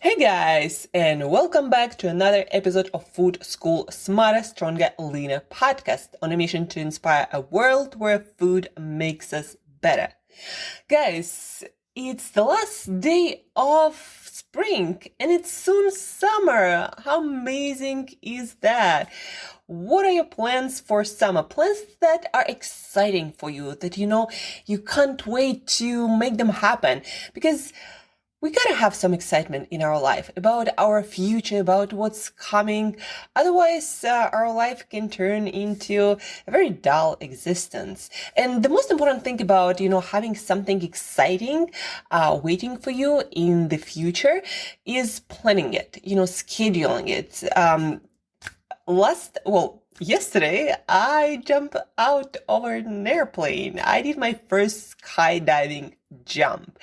Hey guys, and welcome back to another episode of Food School Smarter, Stronger, Leaner podcast on a mission to inspire a world where food makes us better. Guys, it's the last day of spring and it's soon summer. How amazing is that? What are your plans for summer? Plans that are exciting for you, that you can't wait to make them happen, because we gotta have some excitement in our life about our future, about what's coming. Otherwise, our life can turn into a very dull existence. And the most important thing about, having something exciting waiting for you in the future is planning it, scheduling it. Yesterday, I jumped out of an airplane. I did my first skydiving jump.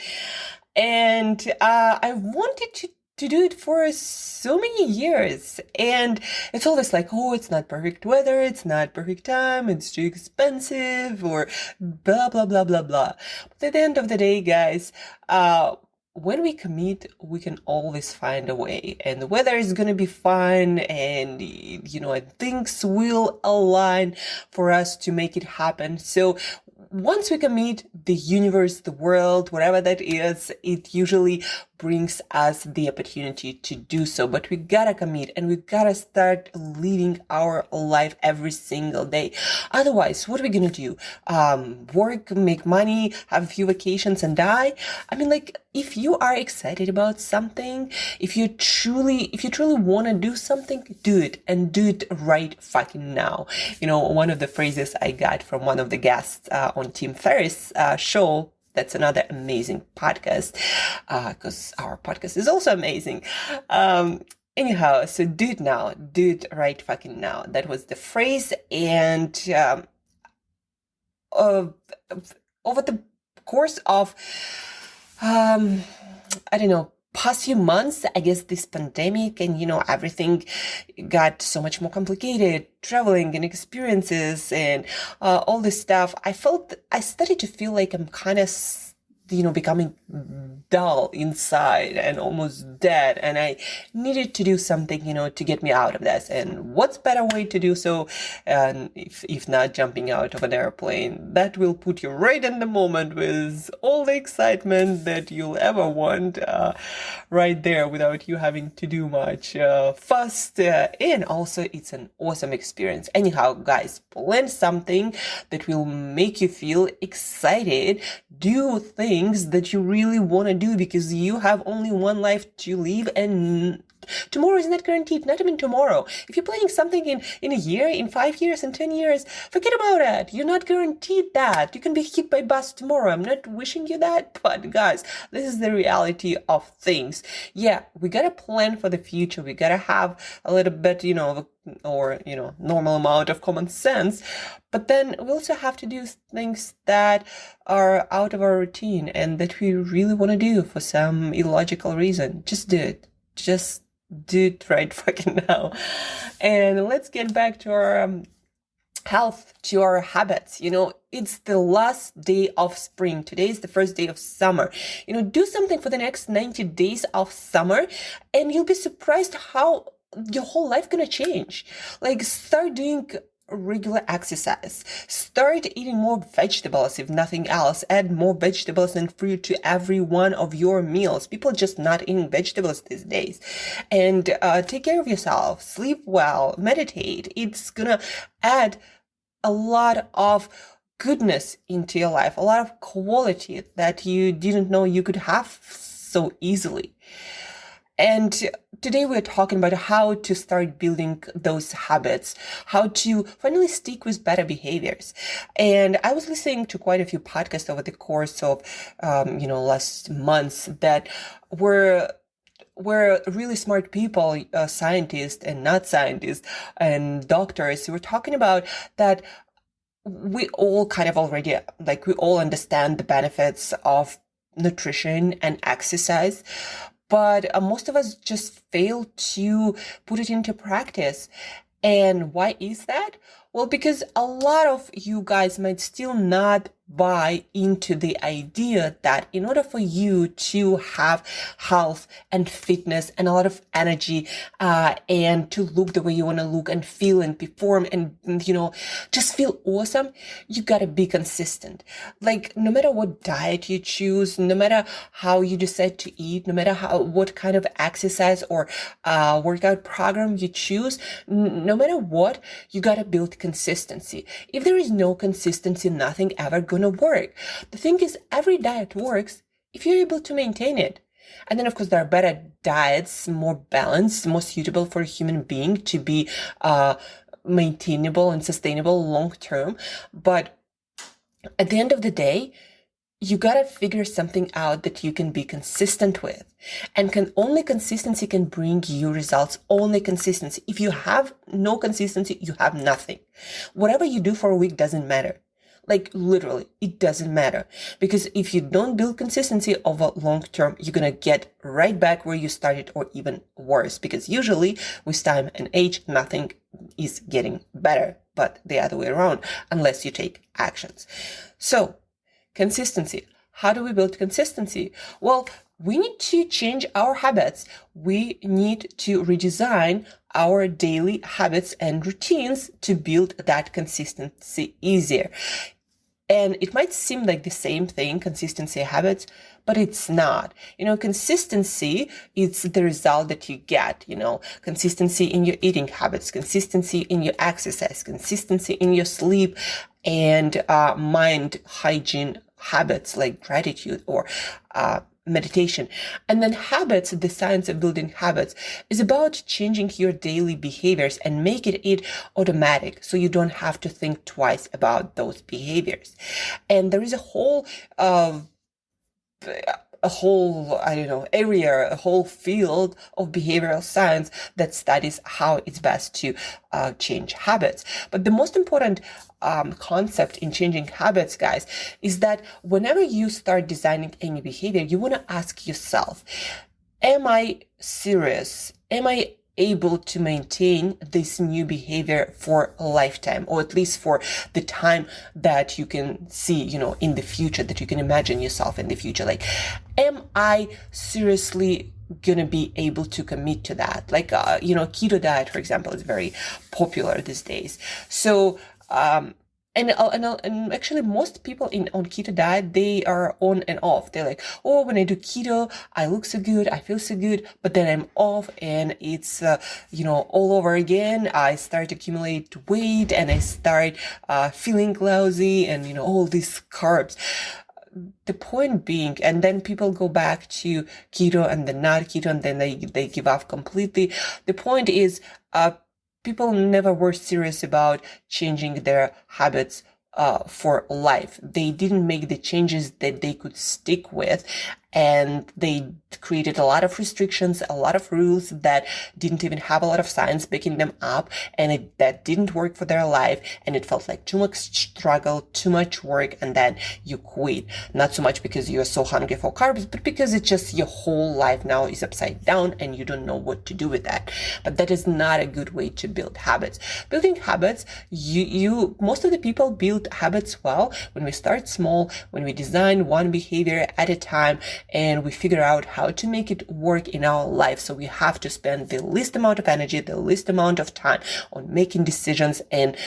And I wanted to do it for so many years. And it's always like, oh, it's not perfect weather, it's not perfect time, it's too expensive, or blah, blah, blah, blah, blah. But at the end of the day, guys, when we commit, we can always find a way, and the weather is going to be fine, and things will align for us to make it happen. So once we commit, the universe, the world, whatever that is, it usually brings us the opportunity to do so. But we gotta commit, and we gotta start living our life every single day. Otherwise, what are we gonna do? Work, make money, have a few vacations, and die? I mean, if you are excited about something, if you truly want to do something, do it, and do it right fucking now. One of the phrases I got from one of the guests on Tim Ferriss' show. That's another amazing podcast, because our podcast is also amazing. Anyhow, so do it now, do it right fucking now. That was the phrase. And over the course of I don't know, past few months, I guess this pandemic and, everything got so much more complicated, traveling and experiences and all this stuff. I started to feel like I'm kind of, becoming dull inside and almost dead. And I needed to do something, to get me out of this. And what's better way to do so, if not jumping out of an airplane? That will put you right in the moment with all the excitement that you'll ever want, right there, without you having to do much fuss. And also, it's an awesome experience. Anyhow, guys, plan something that will make you feel excited. Do things that you really want to do, because you have only one life to live, and tomorrow is not guaranteed, not even tomorrow. If you're planning something in a year, in 5 years, in 10 years, forget about it. You're not guaranteed that. You can be hit by bus tomorrow. I'm not wishing you that, but guys, this is the reality of things. Yeah, we gotta plan for the future. We gotta have a little bit, normal amount of common sense. But then we also have to do things that are out of our routine and that we really want to do for some illogical reason. Just do it. Just do it right fucking now. And let's get back to our health, to our habits. It's the last day of spring. Today is the first day of summer. Do something for the next 90 days of summer, and you'll be surprised how your whole life gonna change. Start doing regular exercise. Start eating more vegetables, if nothing else. Add more vegetables and fruit to every one of your meals. People are just not eating vegetables these days. And take care of yourself. Sleep well. Meditate. It's gonna add a lot of goodness into your life, a lot of quality that you didn't know you could have so easily. And today we're talking about how to start building those habits, how to finally stick with better behaviors. And I was listening to quite a few podcasts over the course of, last months that were really smart people, scientists and not scientists and doctors, who were talking about that we all kind of already, we all understand the benefits of nutrition and exercise. But most of us just fail to put it into practice. And why is that? Well, because a lot of you guys might still not buy into the idea that in order for you to have health and fitness and a lot of energy, and to look the way you want to look and feel and perform and, just feel awesome, you gotta be consistent. Like, no matter what diet you choose, no matter how you decide to eat, no matter what kind of exercise or workout program you choose, no matter what, you gotta build consistency. If there is no consistency, nothing ever gonna work. The thing is, every diet works if you're able to maintain it. And then, of course, there are better diets, more balanced, more suitable for a human being to be maintainable and sustainable long term. But at the end of the day, you gotta figure something out that you can be consistent with. And only consistency can bring you results. Only consistency. If you have no consistency, you have nothing. Whatever you do for a week doesn't matter. Like, literally, it doesn't matter. Because if you don't build consistency over long term, you're gonna get right back where you started or even worse. Because usually, with time and age, nothing is getting better, but the other way around, unless you take actions. So, consistency. How do we build consistency? Well, we need to change our habits. We need to redesign our daily habits and routines to build that consistency easier. And it might seem like the same thing, consistency habits, but it's not. Consistency is the result that you get, consistency in your eating habits, consistency in your exercise, consistency in your sleep, and mind hygiene habits like gratitude or meditation. And then habits, the science of building habits, is about changing your daily behaviors and making it automatic so you don't have to think twice about those behaviors. And there is a whole area, a whole field of behavioral science that studies how it's best to change habits. But the most important concept in changing habits, guys, is that whenever you start designing any behavior, you want to ask yourself, am I serious? Am I able to maintain this new behavior for a lifetime, or at least for the time that you can see, in the future, that you can imagine yourself in the future? Like, am I seriously gonna be able to commit to that? Like, keto diet, for example, is very popular these days. So, and actually most people on keto diet, they are on and off. They're like, oh, when I do keto, I look so good, I feel so good, but then I'm off and it's, all over again. I start to accumulate weight and I start feeling lousy and, all these carbs. The point being, and then people go back to keto and then not keto and then they give up completely. The point is, people never were serious about changing their habits for life. They didn't make the changes that they could stick with, and they created a lot of restrictions, a lot of rules that didn't even have a lot of science backing them up, and that didn't work for their life, and it felt like too much struggle, too much work, and then you quit. Not so much because you're so hungry for carbs, but because it's just your whole life now is upside down and you don't know what to do with that. But that is not a good way to build habits. Building habits, most of the people build habits well when we start small, when we design one behavior at a time, and we figure out how to make it work in our life. So we have to spend the least amount of energy, the least amount of time on making decisions and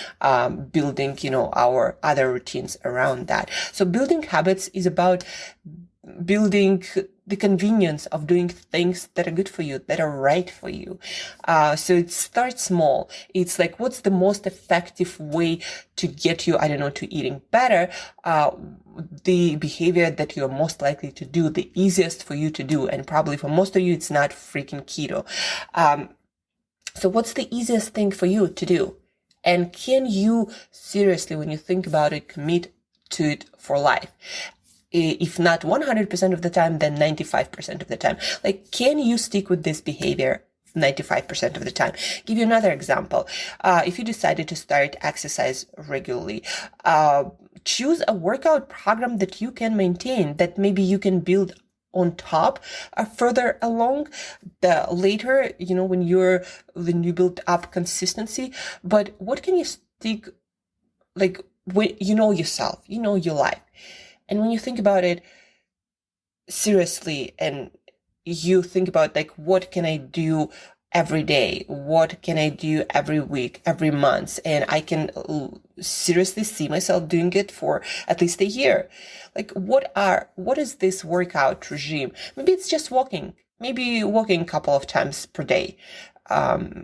building, our other routines around that. So building habits is about building the convenience of doing things that are good for you, that are right for you. So it starts small. It's like, what's the most effective way to get you, to eating better? The behavior that you're most likely to do, the easiest for you to do. And probably for most of you, it's not freaking keto. So what's the easiest thing for you to do? And can you seriously, when you think about it, commit to it for life? If not 100% of the time, then 95% of the time. Like, can you stick with this behavior 95% of the time? Give you another example. If you decided to start exercise regularly, choose a workout program that you can maintain, that maybe you can build on top further along later, when you build up consistency. But what can you stick, like, when you know yourself, you know your life. And when you think about it seriously, and you think about, like, what can I do every day? What can I do every week, every month? And I can seriously see myself doing it for at least a year. Like, what is this workout regime? Maybe it's just walking, maybe walking a couple of times per day,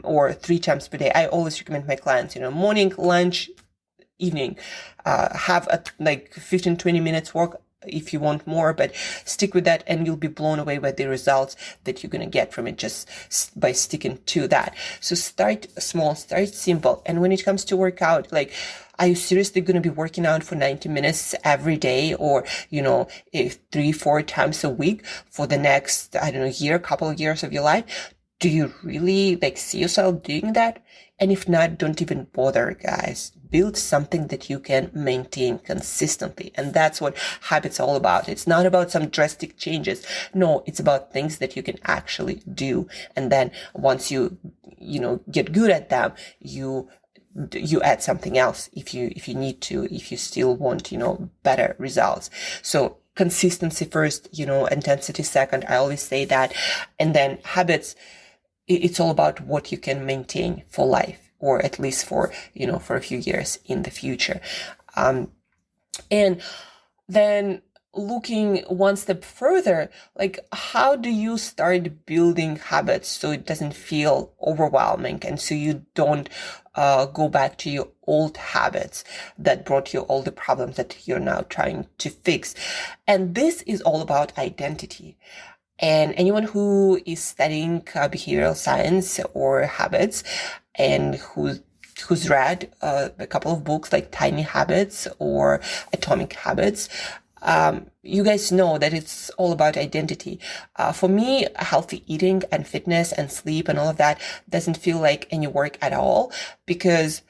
or 3 times per day. I always recommend my clients, morning, lunch, evening, have a like 15-20 minutes walk if you want more, but stick with that and you'll be blown away by the results that you're going to get from it just by sticking to that. So start small, start simple. And when it comes to workout, like, are you seriously going to be working out for 90 minutes every day, or, 3-4 times a week for the next, I don't know, year, couple of years of your life? Do you really see yourself doing that? And if not, don't even bother, guys. Build something that you can maintain consistently. And that's what habits are all about. It's not about some drastic changes. No, it's about things that you can actually do. And then once you get good at them, you add something else if you need to, if you still want, better results. So consistency first, intensity second. I always say that. And then habits, it's all about what you can maintain for life, or at least for a few years in the future. And then looking one step further, how do you start building habits so it doesn't feel overwhelming, and so you don't go back to your old habits that brought you all the problems that you're now trying to fix? And this is all about identity. And anyone who is studying behavioral science or habits, and who's read a couple of books like Tiny Habits or Atomic Habits, you guys know that it's all about identity. For me, healthy eating and fitness and sleep and all of that doesn't feel like any work at all, because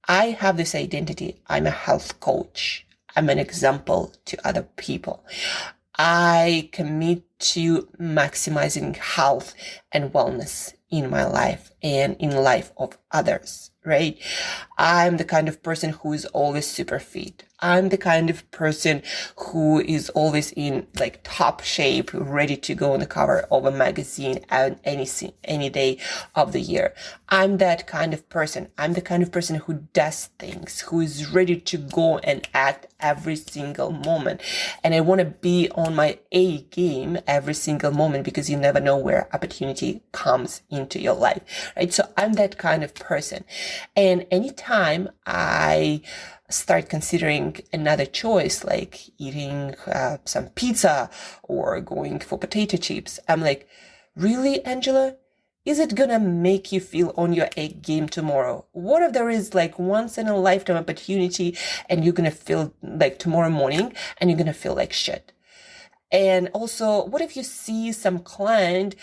I have this identity. I'm a health coach. I'm an example to other people. I commit to maximizing health and wellness in my life and in the life of others, right? I'm the kind of person who is always super fit. I'm the kind of person who is always in top shape, ready to go on the cover of a magazine any day of the year. I'm that kind of person. I'm the kind of person who does things, who is ready to go and act every single moment. And I want to be on my A game every single moment, because you never know where opportunity comes into your life, right? So I'm that kind of person. And anytime I start considering another choice, like eating some pizza or going for potato chips, I'm like, really, Angela? Is it gonna make you feel on your A game tomorrow? What if there is once in a lifetime opportunity and you're gonna feel tomorrow morning and you're gonna feel like shit? And also, what if you see some client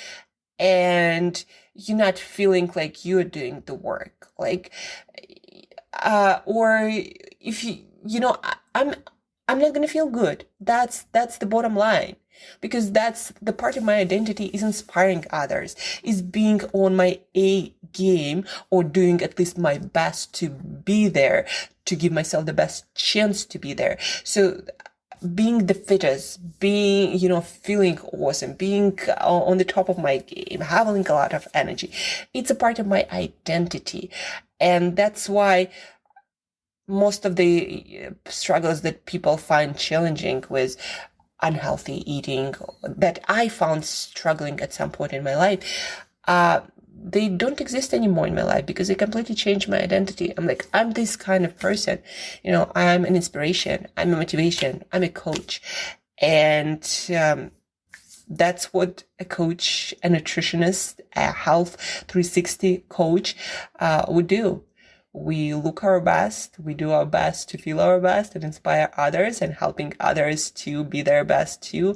and you're not feeling like you're doing the work? Or if I'm not gonna feel good. That's the bottom line, because that's the part of my identity is inspiring others, is being on my A game, or doing at least my best to be there, to give myself the best chance to be there. So being the fittest, being, feeling awesome, being on the top of my game, having a lot of energy, it's a part of my identity. And that's why most of the struggles that people find challenging with unhealthy eating, that I found struggling at some point in my life, they don't exist anymore in my life, because they completely changed my identity. I'm this kind of person. I'm an inspiration. I'm a motivation. I'm a coach. And that's what a coach, a nutritionist, a health 360 coach would do. We look our best, we do our best to feel our best and inspire others, and helping others to be their best too.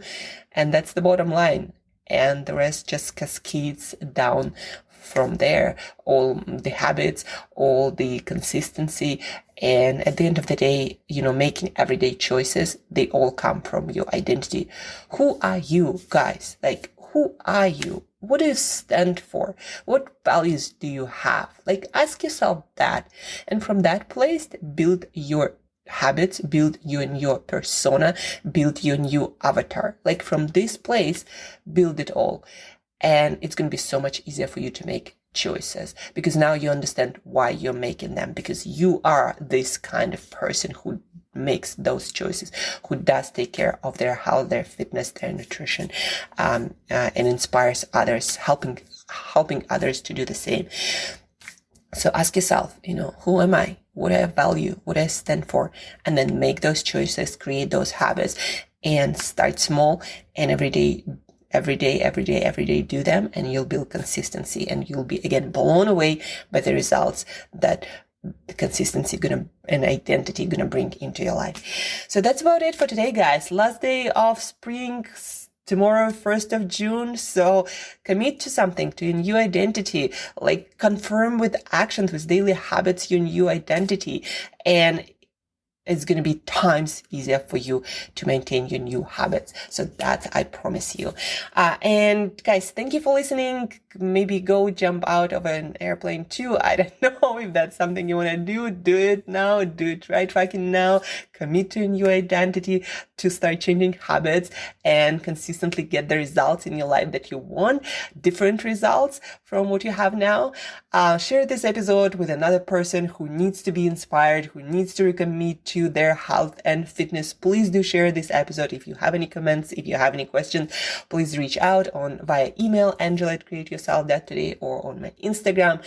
And that's the bottom line. And the rest just cascades down from there. All the habits, all the consistency. And at the end of the day, making everyday choices, they all come from your identity. Who are you, guys? Who are you? What do you stand for? What values do you have? Like, ask yourself that. And from that place, build your habits, build your new persona, build your new avatar. Like, from this place, build it all. And it's going to be so much easier for you to make choices, because now you understand why you're making them, because you are this kind of person who makes those choices, who does take care of their health, their fitness, their nutrition, and inspires others, helping others to do the same. So ask yourself, who am I? What do I value? What do I stand for? And then make those choices, create those habits, and start small, and every day do them, and you'll build consistency, and you'll be again blown away by the results that the consistency and identity gonna bring into your life. So that's about it for today, guys. Last day of spring, tomorrow, 1st of June. So commit to something, to a new identity, like confirm with actions, with daily habits, your new identity. And it's going to be times easier for you to maintain your new habits. So that I promise you. And guys, thank you for listening. Maybe go jump out of an airplane too. I don't know if that's something you want to do. Do it now. Do it. Try tracking now. Commit to a new identity, to start changing habits and consistently get the results in your life that you want. Different results from what you have now. Share this episode with another person who needs to be inspired, who needs to recommit to their health and fitness. Please do share this episode. If you have any comments, if you have any questions, please reach out via email, angela@createyourself.today, or on my Instagram.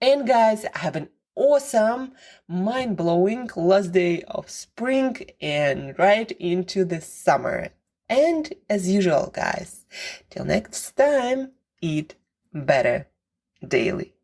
And guys, have an awesome, mind-blowing last day of spring and right into the summer. And as usual, guys, till next time, eat better daily.